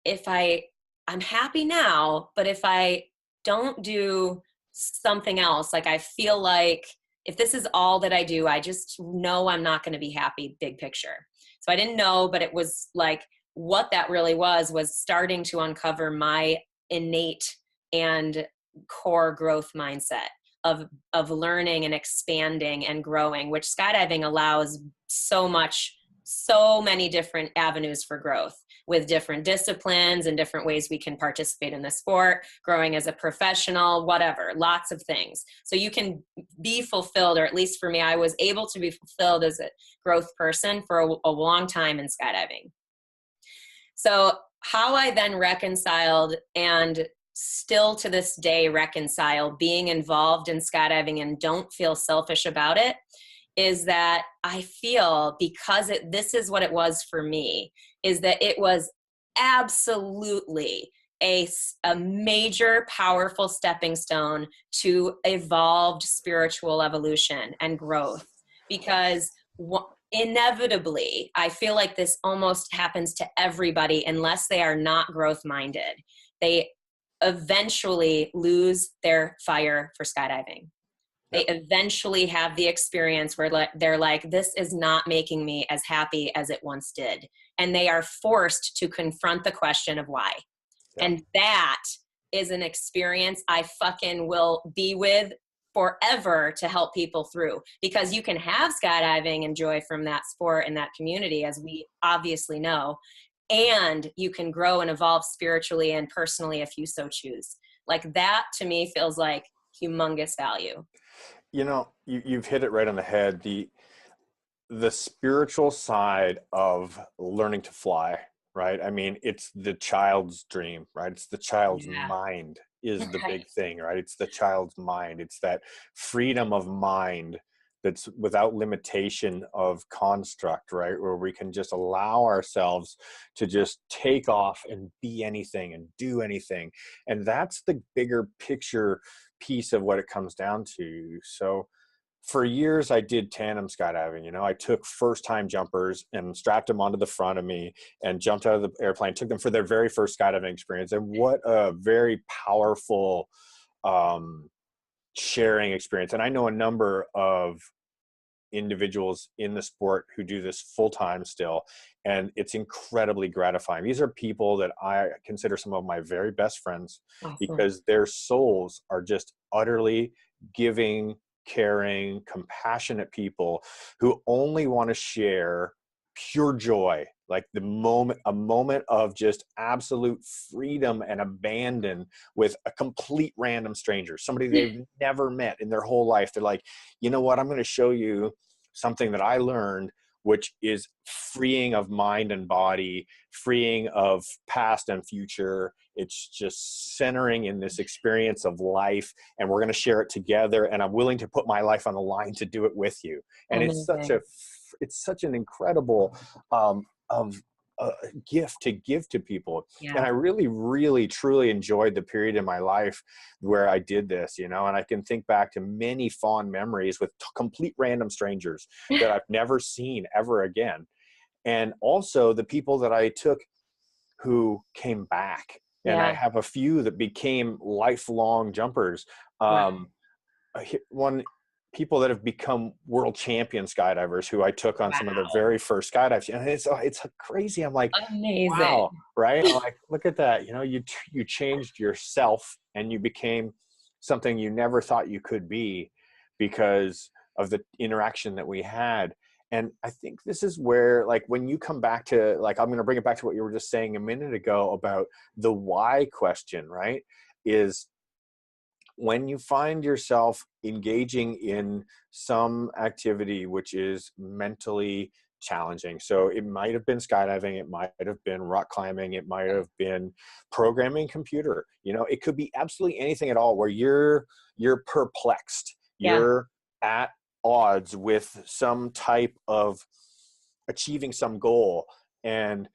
if I'm happy now, but if I don't do something else, like, I feel like if this is all that I do, I just know I'm not going to be happy, big picture. So I didn't know, but it was like, what that really was starting to uncover my innate and core growth mindset of learning and expanding and growing, which skydiving allows so many different avenues for growth, with different disciplines and different ways we can participate in the sport, growing as a professional, whatever, lots of things. So you can be fulfilled, or at least for me, I was able to be fulfilled as a growth person for a long time in skydiving. So how I then reconciled, and still to this day reconcile, being involved in skydiving and don't feel selfish about it, is that I feel, because this is what it was for me, is that it was absolutely a major, powerful stepping stone to evolved spiritual evolution and growth. Because inevitably, I feel like this almost happens to everybody unless they are not growth minded. They eventually lose their fire for skydiving. They eventually have the experience where they're like, this is not making me as happy as it once did. And they are forced to confront the question of why. Yeah. And that is an experience I fucking will be with forever to help people through, because you can have skydiving and joy from that sport and that community, as we obviously know, and you can grow and evolve spiritually and personally if you so choose. Like, that to me feels like humongous value. You know, you've hit it right on the head. The spiritual side of learning to fly, right? I mean, it's the child's dream, right? It's the child's mind is the big thing, right? It's the child's mind. It's that freedom of mind that's without limitation of construct, right? Where we can just allow ourselves to just take off and be anything and do anything. And that's the bigger picture piece of what it comes down to. So for years, I did tandem skydiving. You know, I took first-time jumpers and strapped them onto the front of me and jumped out of the airplane, took them for their very first skydiving experience. And what a very powerful sharing experience. And I know a number of individuals in the sport who do this full-time still, and it's incredibly gratifying. These are people that I consider some of my very best friends. Awesome. Because their souls are just utterly giving, caring, compassionate people who only want to share pure joy, like a moment of just absolute freedom and abandon with a complete random stranger, somebody they've never met in their whole life. They're like, you know what, I'm going to show you something that I learned, which is freeing of mind and body, freeing of past and future. It's just centering in this experience of life, and we're going to share it together. And I'm willing to put my life on the line to do it with you. And it's such an incredible gift to give to people. Yeah. And I really, really, truly enjoyed the period in my life where I did this, you know, and I can think back to many fond memories with complete random strangers that I've never seen ever again. And also the people that I took who came back. And I have a few that became lifelong jumpers. People that have become world champion skydivers who I took on some of their very first skydives. And it's crazy. I'm like, amazing. Wow, right? I'm like, look at that. You know, you changed yourself and you became something you never thought you could be because of the interaction that we had. And I think this is where, like, when you come back to, like, I'm going to bring it back to what you were just saying a minute ago about the why question, right? Is when you find yourself engaging in some activity which is mentally challenging. So it might have been skydiving, it might have been rock climbing, it might have been programming computer. You know, it could be absolutely anything at all where you're perplexed. You're at odds with some type of achieving some goal. And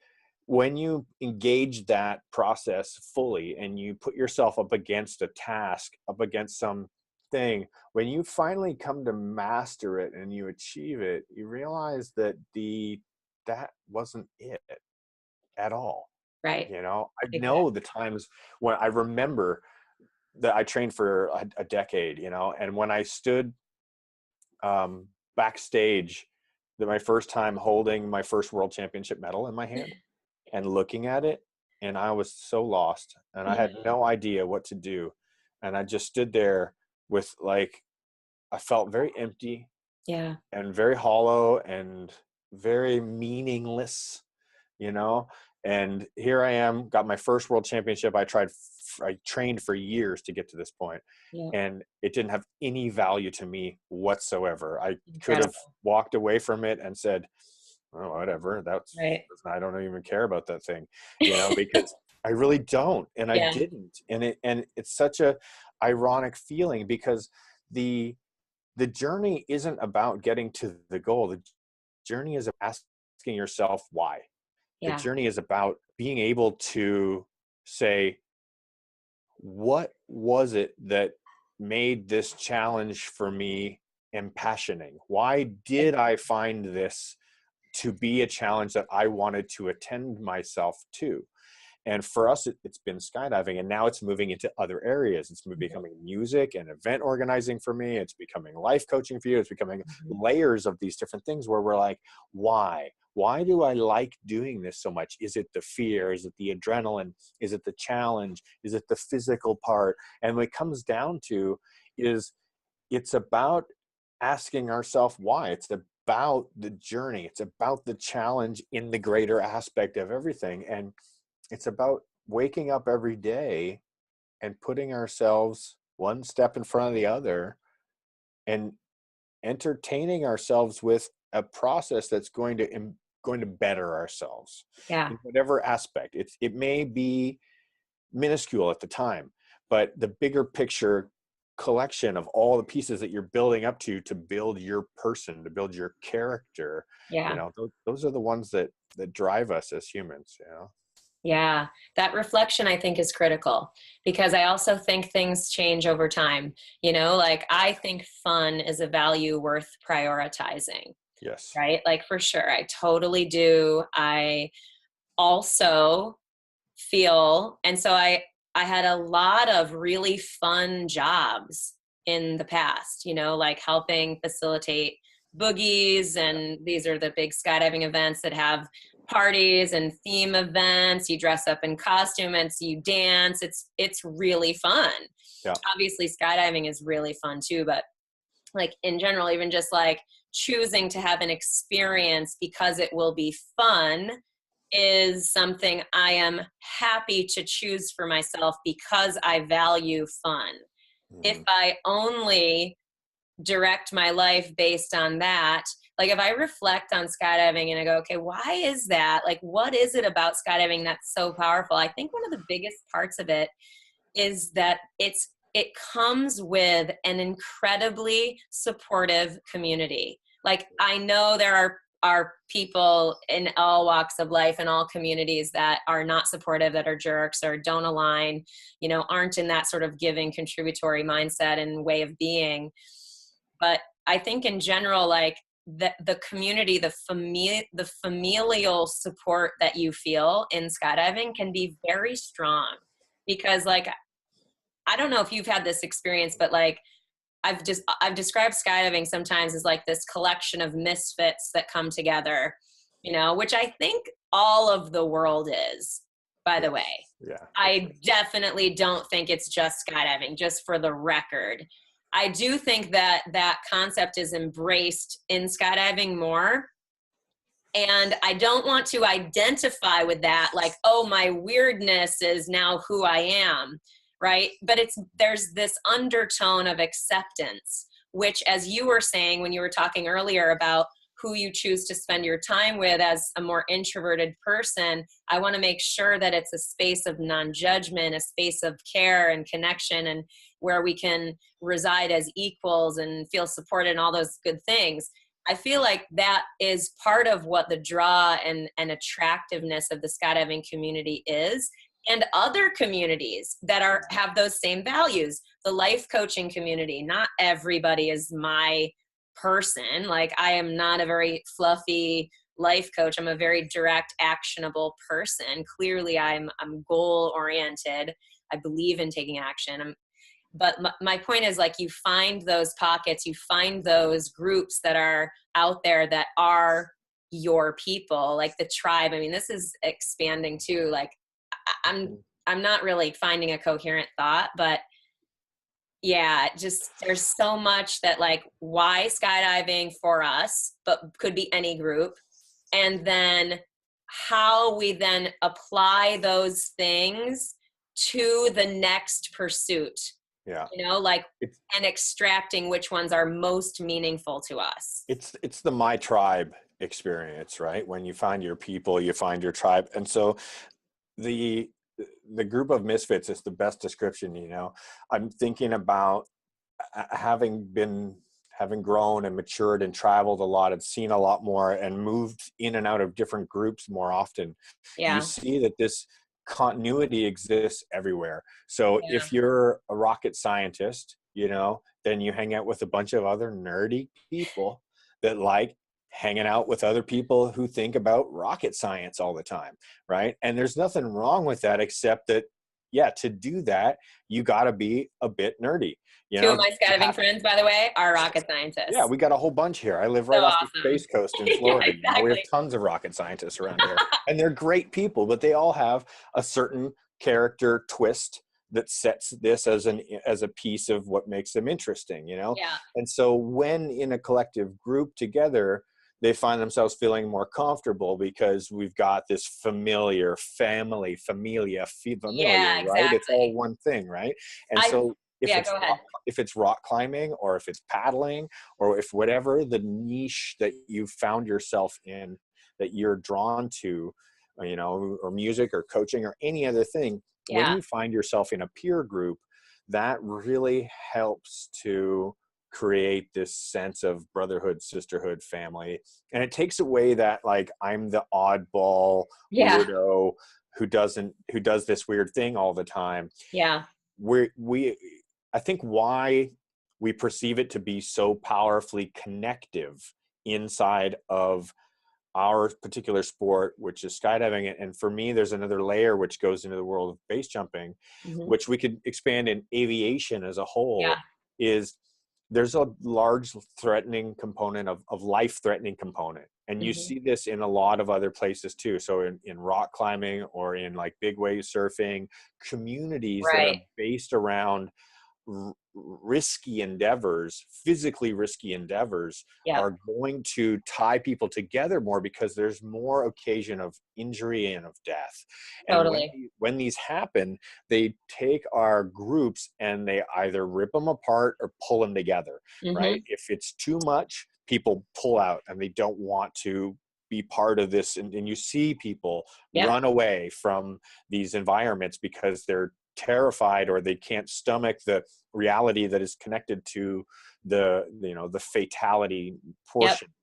when you engage that process fully and you put yourself up against a task, up against something, when you finally come to master it and you achieve it, you realize that that wasn't it at all. Right. You know, I know the times when I remember that I trained for a decade, you know, and when I stood backstage my first time holding my first world championship medal in my hand and looking at it, and I was so lost and I had no idea what to do. And I just stood there with, like, I felt very empty and very hollow and very meaningless, you know. And here I am, got my first world championship. I trained for years to get to this point, and it didn't have any value to me whatsoever. I could have walked away from it and said, oh, whatever. Right. I don't even care about that thing, because I really don't. And I Yeah. didn't. And it's such a ironic feeling, because the journey isn't about getting to the goal. The journey is asking yourself why. The Yeah. journey is about being able to say, what was it that made this challenge for me impassioning? Why did I find this to be a challenge that I wanted to attend myself to? And for us, it's been skydiving, and now it's moving into other areas. It's becoming music and event organizing for me. It's becoming life coaching for you. It's becoming layers of these different things where we're like, why? Why do I like doing this so much? Is it the fear? Is it the adrenaline? Is it the challenge? Is it the physical part? And what it comes down to is, it's about asking ourselves why. It's about the journey. It's about the challenge in the greater aspect of everything. And it's about waking up every day and putting ourselves one step in front of the other, and entertaining ourselves with a process that's going to better ourselves Yeah. in whatever aspect. It may be minuscule at the time, but the bigger picture collection of all the pieces that you're building up to build your person, to build your character, Yeah. those are the ones that drive us as humans. Yeah, that reflection I think is critical, because I also think things change over time. Like I think fun is a value worth prioritizing, Yes. right? Like for sure, I totally do. I also feel, and so I had a lot of really fun jobs in the past, like helping facilitate boogies, and these are the big skydiving events that have parties and theme events. You dress up in costume and so you dance. It's really fun. Yeah. Obviously skydiving is really fun too, but like in general, even just like choosing to have an experience because it will be fun is something I am happy to choose for myself because I value fun. If Mhm. I only direct my life based on that, like if I reflect on skydiving and I go, okay, why is that? Like, what is it about skydiving that's so powerful? I think one of the biggest parts of it is that it comes with an incredibly supportive community. Like I know there are people in all walks of life and all communities that are not supportive, that are jerks or don't align, aren't in that sort of giving, contributory mindset and way of being. But I think in general, like the community, the familial support that you feel in skydiving can be very strong, because like I don't know if you've had this experience, but like I've described skydiving sometimes as like this collection of misfits that come together, which I think all of the world is, by the way. Yeah. I definitely don't think it's just skydiving, just for the record. I do think that that concept is embraced in skydiving more. And I don't want to identify with that, like, oh, my weirdness is now who I am, right? But there's this undertone of acceptance, which, as you were saying when you were talking earlier about who you choose to spend your time with as a more introverted person, I want to make sure that it's a space of non-judgment, a space of care and connection, and where we can reside as equals and feel supported and all those good things. I feel like that is part of what the draw and attractiveness of the skydiving community is, and other communities that have those same values. The life coaching community, not everybody is my person. Like I am not a very fluffy life coach. I'm a very direct, actionable person. Clearly I'm goal oriented. I believe in taking action. But my point is, like, you find those pockets, you find those groups that are out there that are your people, like the tribe. I mean, this is expanding too. Like I'm not really finding a coherent thought, but yeah, just there's so much that, like, why skydiving for us, but could be any group. And then how we then apply those things to the next pursuit. Yeah. you know, like, It's and extracting which ones are most meaningful to us. it's the my tribe experience, right? When you find your people, you find your tribe. And so the the group of misfits is the best description, you know. I'm thinking about having grown and matured and traveled a lot and seen a lot more and moved in and out of different groups more often. You Yeah. see that this continuity exists everywhere. So Yeah. if you're a rocket scientist, you know, then you hang out with a bunch of other nerdy people that like hanging out with other people who think about rocket science all the time, right? And there's nothing wrong with that, except that, yeah, to do that, you got to be a bit nerdy, you Two of know. my skydiving friends, by the way, are rocket Yeah, scientists. we got a whole bunch here. I live So right off the awesome. Space Coast in Yeah, Florida. You know, we have exactly. tons of rocket scientists around here, and they're great people, but they all have a certain character twist that sets this as a piece of what makes them interesting, you know. Yeah. And so when in a collective group together, they find themselves feeling more comfortable because we've got this familia, Yeah, right? It's all exactly. one thing, right? And I, so if yeah, it's go ahead. rock climbing, or if it's paddling, or if whatever the niche that you found yourself in that you're drawn to, you know, or music or coaching or any other thing, when Yeah. you find yourself in a peer group, that really helps to create this sense of brotherhood, sisterhood, family. And it takes away that, like, I'm the oddball Yeah. weirdo who does this weird thing all the time. Yeah. We I think why we perceive it to be so powerfully connective inside of our particular sport, which is skydiving. And for me, there's another layer which goes into the world of base jumping, Hmm. which we could expand in aviation as a Yeah. whole. Is there's a large threatening component of life threatening component. And you Hmm. see this in a lot of other places too. So in rock climbing or in like big wave surfing, communities that are Right. based around risky endeavors, physically risky endeavors, Yeah. are going to tie people together more because there's more occasion of injury and of death. And Totally. when these happen, they take our groups and they either rip them apart or pull them together, right? Hmm. If it's too much, people pull out and they don't want to be part of this. And you see people Yep. run away from these environments because they're terrified or they can't stomach the reality that is connected to the fatality Yep. portion,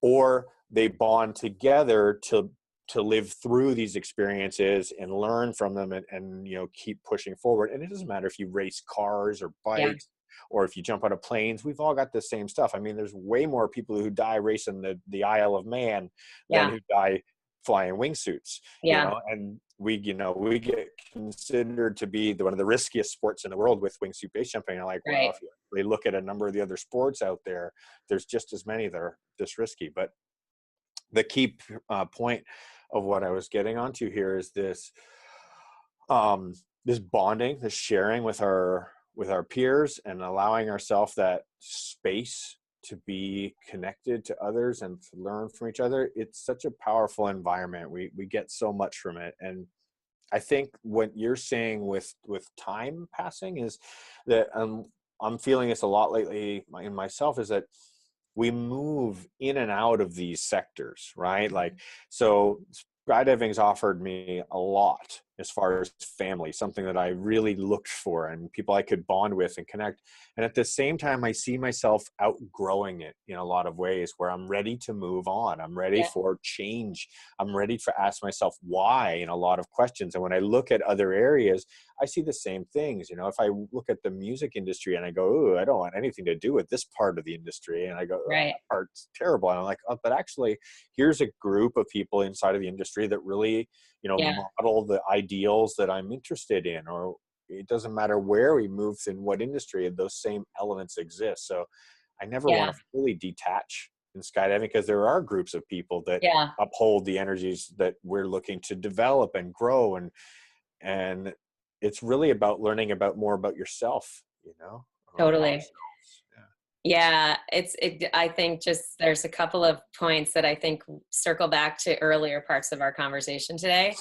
or they bond together to live through these experiences and learn from them, and keep pushing forward. And it doesn't matter if you race cars or Yeah. bikes or if you jump out of planes. We've all got the same stuff. I mean, there's way more people who die racing the Isle of Man than Yeah. who die flying wingsuits, Yeah. and we get considered to be one of the riskiest sports in the world with wingsuit base jumping. I'm like, well, Right. if you really look at a number of the other sports out there, there's just as many that are this risky. But the key point of what I was getting onto here is this bonding, this sharing with our peers, and allowing ourselves that space to be connected to others and to learn from each other. It's such a powerful environment. We get so much from it. And I think what you're saying with time passing is that I'm feeling this a lot lately in myself, is that we move in and out of these sectors, right? Like, so skydiving's offered me a lot as far as family, something that I really looked for, and people I could bond with and connect. And at the same time, I see myself outgrowing it in a lot of ways, where I'm ready to move on. I'm ready Yeah. for change. I'm ready to ask myself why in a lot of questions. And when I look at other areas, I see the same things. If I look at the music industry and I go, "Ooh, I don't want anything to do with this part of the industry," and I go, "Oh, Right. that part's terrible," and I'm like, "Oh, but actually, here's a group of people inside of the industry that really, Yeah. model the ideals that I'm interested in." Or it doesn't matter where we move in what industry, those same elements exist. So I never Yeah. want to fully detach in skydiving, because there are groups of people that Yeah. uphold the energies that we're looking to develop and grow, and it's really about learning more about yourself, about Totally. ourselves. Yeah. Yeah, I think just there's a couple of points that I think circle back to earlier parts of our conversation today.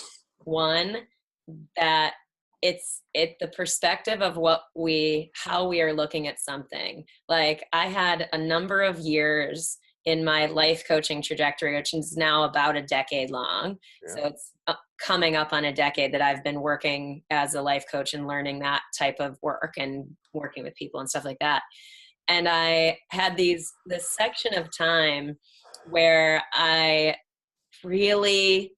One, that the perspective of how we are looking at something. Like I had a number of years in my life coaching trajectory, which is now about a decade long. Yeah. So it's coming up on a decade that I've been working as a life coach and learning that type of work and working with people and stuff like that. And I had this section of time where I really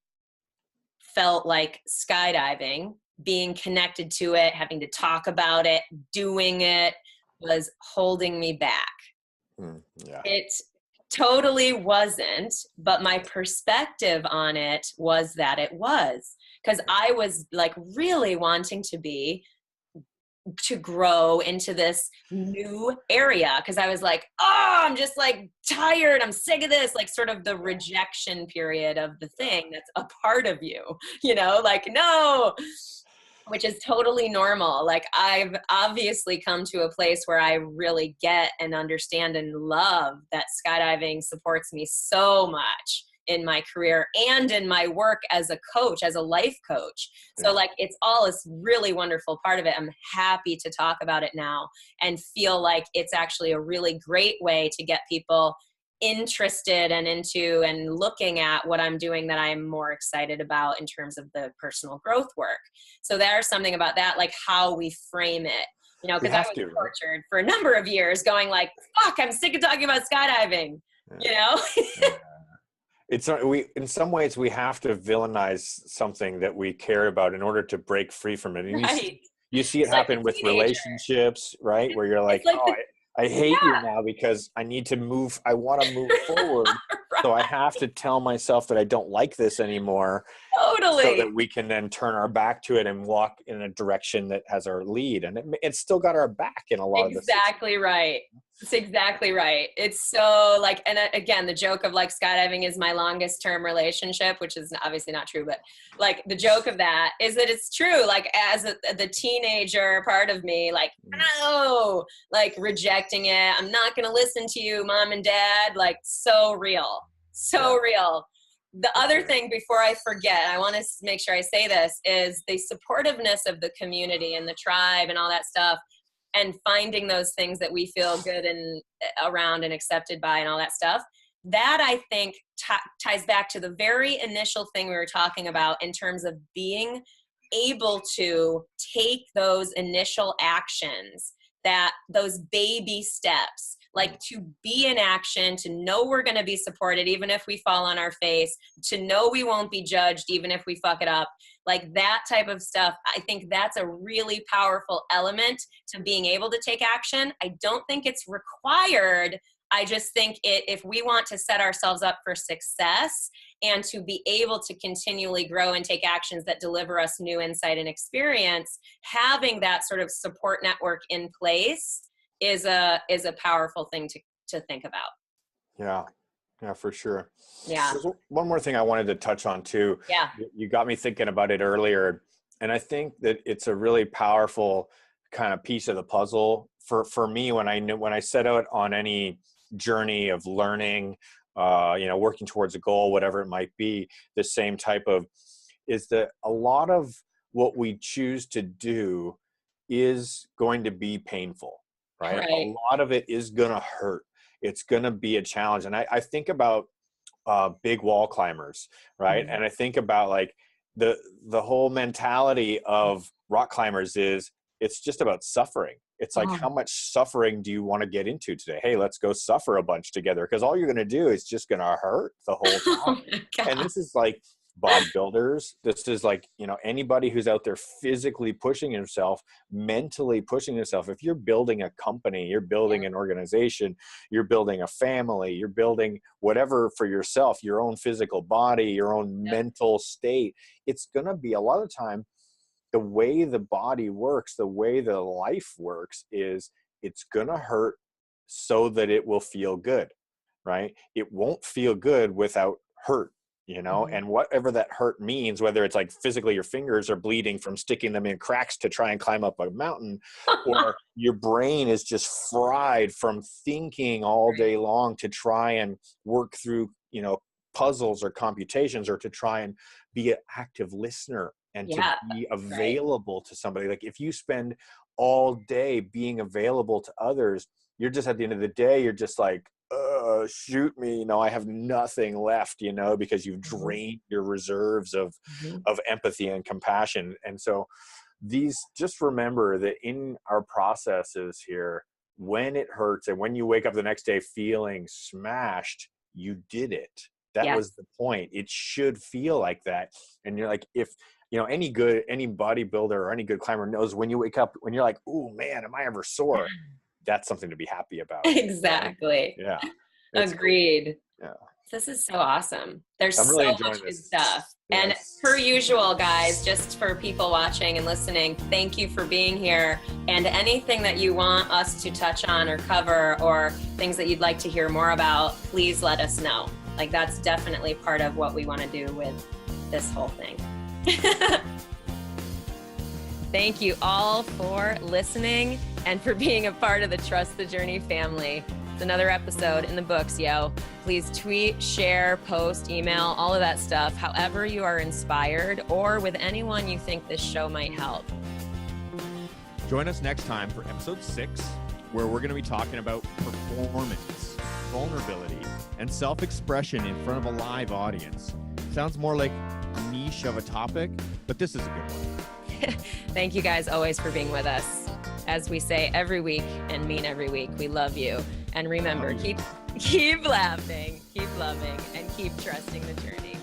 felt like skydiving, being connected to it, having to talk about it, doing it, was holding me back. Yeah. It totally wasn't, but my perspective on it was that it was, because I was like really wanting to grow into this new area, because I was like, oh, I'm just like tired, I'm sick of this, like sort of the rejection period of the thing that's a part of you, like, no, which is totally normal. Like I've obviously come to a place where I really get and understand and love that skydiving supports me so much in my career and in my work as a coach, as a life coach. So like, it's all this really wonderful part of it. I'm happy to talk about it now and feel like it's actually a really great way to get people interested and into and looking at what I'm doing that I'm more excited about in terms of the personal growth work. So there's something about that, like how we frame it, because I was tortured for a number of years going like, fuck, I'm sick of talking about skydiving, It's in some ways we have to villainize something that we care about in order to break free from it. And you see it happen with relationships, right? Where you're like, oh, I hate you now because I need to move. I want to move forward. Right. So I have to tell myself that I don't like this anymore. Totally. So that we can then turn our back to it and walk in a direction that has our lead. And it's still got our back in a lot of this. Exactly right. It's exactly right. It's so like, and again, the joke of like skydiving is my longest term relationship, which is obviously not true, but like the joke of that is that it's true. Like as the teenager part of me, like, no, like rejecting it. I'm not going to listen to you, mom and dad. Like so real, real. The other thing before I forget, I want to make sure I say this, is the supportiveness of the community and the tribe and all that stuff. And finding those things that we feel good and around and accepted by and all that stuff, that I think ties back to the very initial thing we were talking about in terms of being able to take those initial actions, that those baby steps, like to be in action, to know we're going to be supported even if we fall on our face, to know we won't be judged even if we fuck it up. Like that type of stuff, I think that's a really powerful element to being able to take action. I don't think it's required. I just think if we want to set ourselves up for success and to be able to continually grow and take actions that deliver us new insight and experience, having that sort of support network in place is a powerful thing to think about. Yeah, for sure. Yeah. There's one more thing I wanted to touch on too. Yeah. You got me thinking about it earlier. And I think that it's a really powerful kind of piece of the puzzle for me when I set out on any journey of learning, working towards a goal, whatever it might be, the same type of, is that a lot of what we choose to do is going to be painful, right? A lot of it is going to hurt. It's going to be a challenge. And I think about big wall climbers, right? Mm-hmm. And I think about like the whole mentality of rock climbers is it's just about suffering. It's like, how much suffering do you want to get into today? Hey, let's go suffer a bunch together, because all you're going to do is just going to hurt the whole time. And this is like bodybuilders. This is like, anybody who's out there physically pushing himself, mentally pushing himself. If you're building a company, you're building an organization, you're building a family, you're building whatever for yourself, your own physical body, your own mental state, it's going to be a lot of time. The way the body works, the way the life works is it's going to hurt so that it will feel good, right? It won't feel good without hurt. And whatever that hurt means, whether it's like physically your fingers are bleeding from sticking them in cracks to try and climb up a mountain, or your brain is just fried from thinking all day long to try and work through, puzzles or computations, or to try and be an active listener and to Yeah, be right. available to somebody. Like if you spend all day being available to others, you're just at the end of the day, you're just like, shoot me. No, I have nothing left, you know, because you've drained your reserves of empathy and compassion. And so just remember that in our processes here, when it hurts and when you wake up the next day feeling smashed, you did it. That Yes. was the point. It should feel like that. And you're like, if you know, any bodybuilder or any good climber knows when you wake up, when you're like, oh man, am I ever sore? That's something to be happy about. Exactly. Right? Yeah. Agreed. Cool. Yeah. This is so awesome. There's I'm really so enjoying much good this stuff. Yes. And per usual, guys, just for people watching and listening, thank you for being here. And anything that you want us to touch on or cover, or things that you'd like to hear more about, please let us know. Like, that's definitely part of what we want to do with this whole thing. Thank you all for listening and for being a part of the Trust the Journey family. It's another episode in the books, yo. Please tweet, share, post, email, all of that stuff, however you are inspired, or with anyone you think this show might help. Join us next time for episode 6, where we're going to be talking about performance, vulnerability, and self-expression in front of a live audience. Sounds more like a niche of a topic, but this is a good one. Thank you guys always for being with us. As we say every week and mean every week, we love you. And remember, keep laughing, keep loving, and keep trusting the journey.